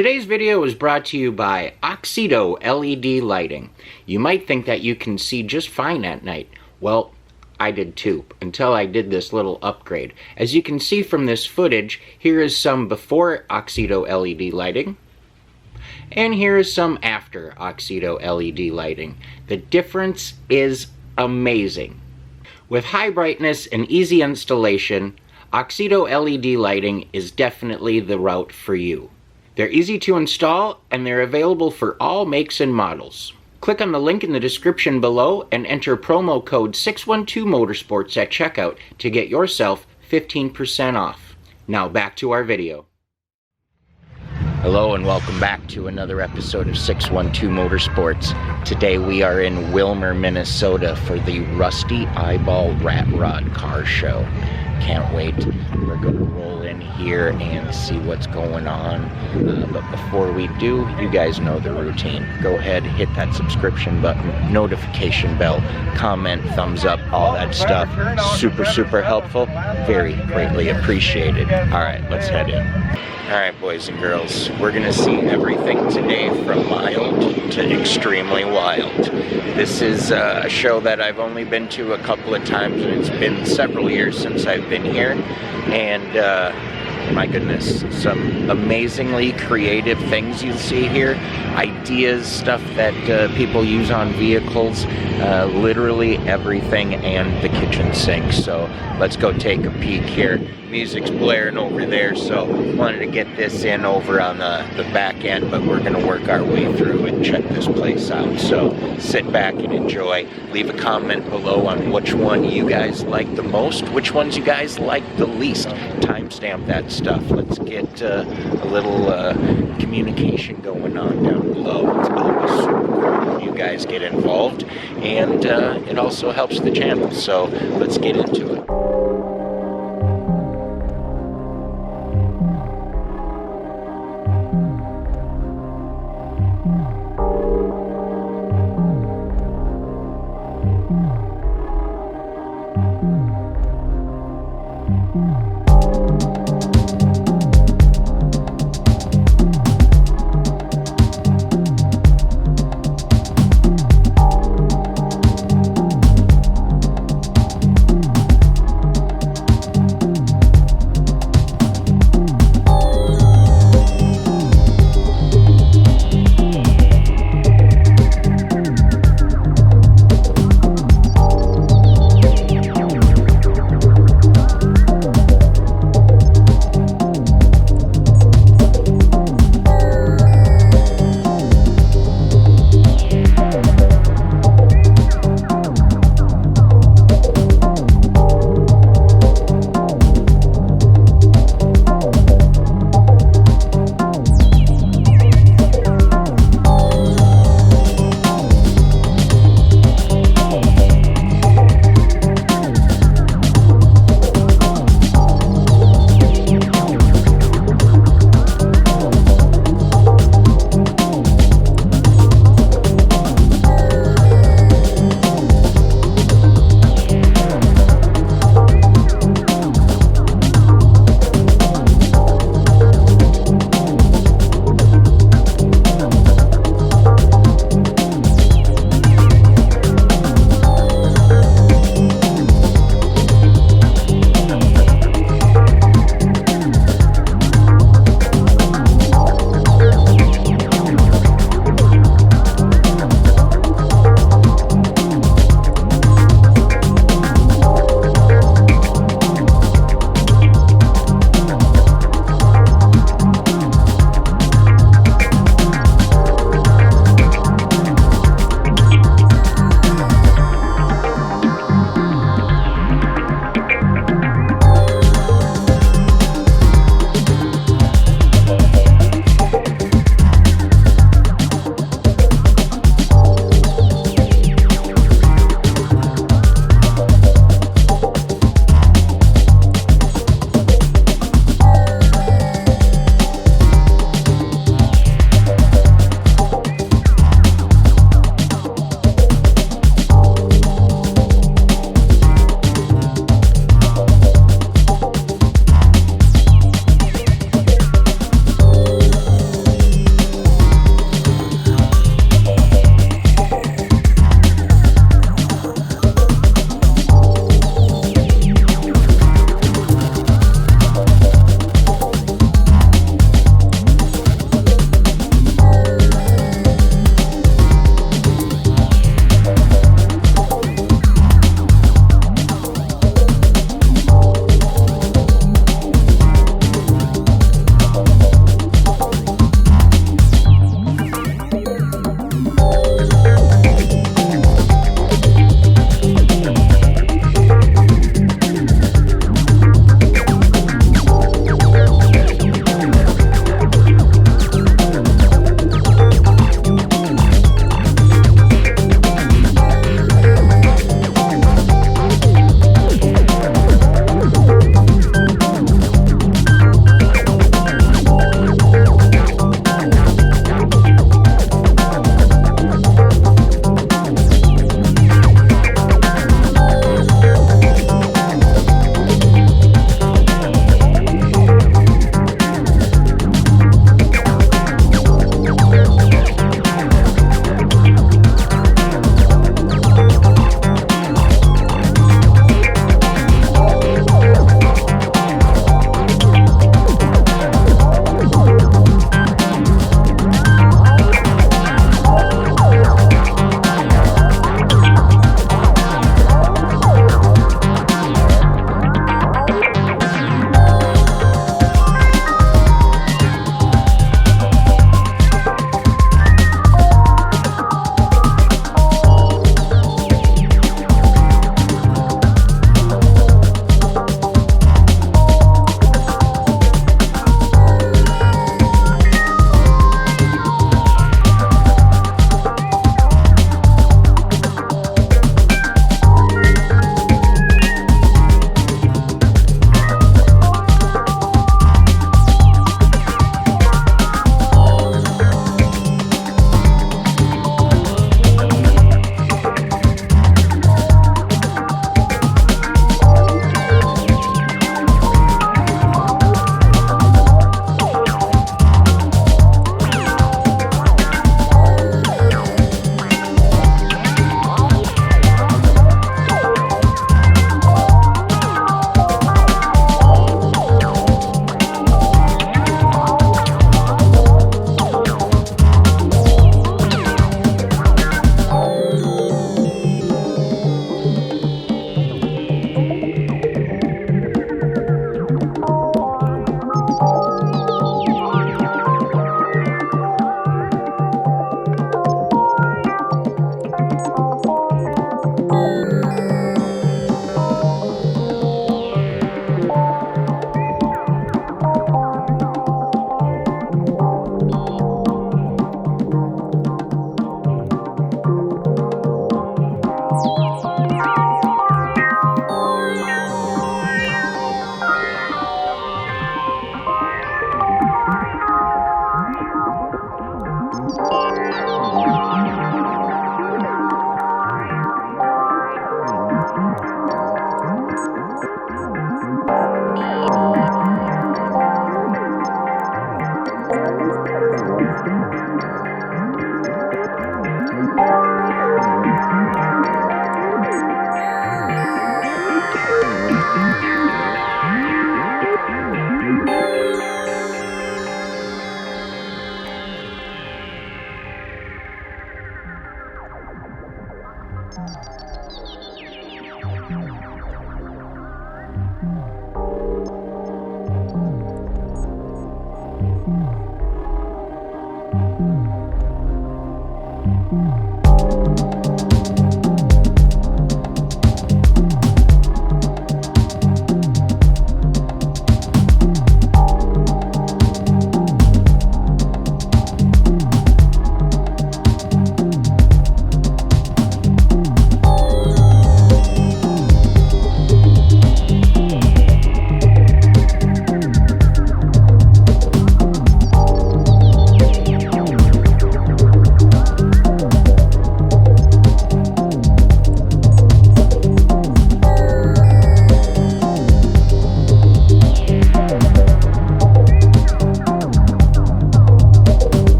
Today's video is brought to you by Oxedo LED lighting. You might think that you can see just fine at night. Well, I did too, until I did this little upgrade. As you can see from this footage, here is some before Oxedo LED lighting, and here is some after Oxedo LED lighting. The difference is amazing. With high brightness and easy installation, Oxedo LED lighting is definitely the route for you. They're easy to install, and they're available for all makes and models. Click on the link in the description below and enter promo code 612motorsports at checkout to get yourself 15% off. Now back to our video. Hello and welcome back to another episode of 612 Motorsports. Today we are in Willmar, Minnesota for the Rusty Eyeball Rat Rod Car Show. Can't wait. We're going to roll in here and see what's going on. But before we do, you guys know the routine. Go ahead, hit that subscription button, notification bell, comment, thumbs up, all that stuff. Super helpful. Very greatly appreciated. All right, let's head in. All right, boys and girls, we're going to see everything today from mild to extremely wild. This is a show that I've only been to a couple of times, and it's been several years since I've been here, and my goodness, some amazingly creative things you see here. Ideas, stuff that people use on vehicles, literally everything, and the kitchen sink. So let's go take a peek here. Music's blaring over there, so wanted to get this in over on the back end, but we're going to work our way through and check this place out. So sit back and enjoy. Leave a comment below on which one you guys like the most, which ones you guys like the least. Timestamp that stuff. Let's get a little communication going on down below. It's always super cool when you guys get involved, and it also helps the channel. So let's get into it.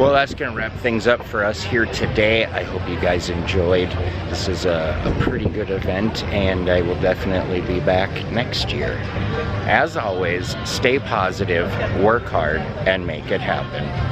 Well, that's going to wrap things up for us here today. I hope you guys enjoyed. This is a pretty good event, and I will definitely be back next year. As always, stay positive, work hard, and make it happen.